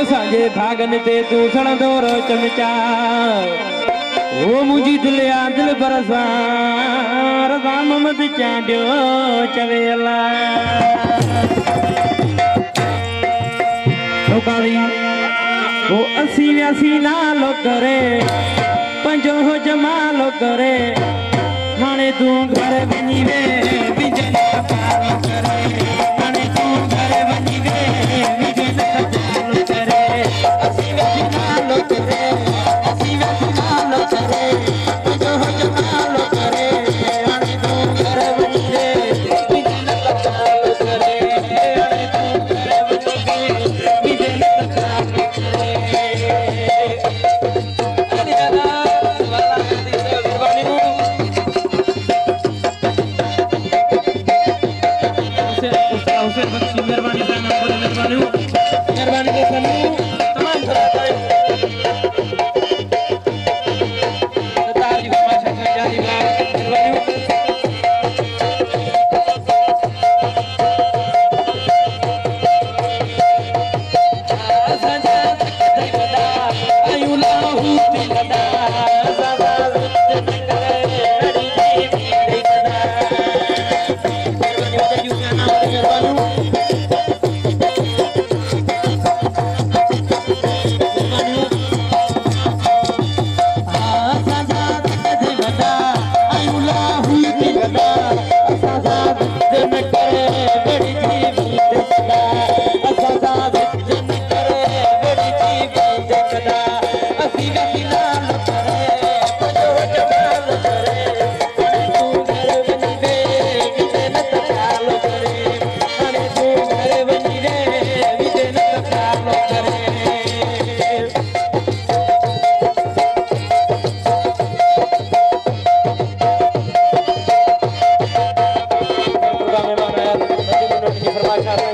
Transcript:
असांजे भागन ते तूं सणंदो रो चमचा ओ मुंहिंजी दिलिया दिल बरसां रज़ा मोहम्मद चांडियो चवे अल्लाह लोकाली ओ असी व्यासी नालो करे पंजो हो जमालो करे हाणे तूं घर वञी वे बिजन पालो करे हाणे तूं घर वञी वे बिजन पालो करे असी व्यासी नालो करे असी व्यासी नालो करे पंजो हो जमालो करे हाणे तूं घर वञी वे बिजन पालो करे हाणे तूं घर वञी वे बिजन पालो करे मेहरबानी से मेहरबानी के सामने तमाम सरदार जी का माशा जारी मेहरबानी Terima kasih.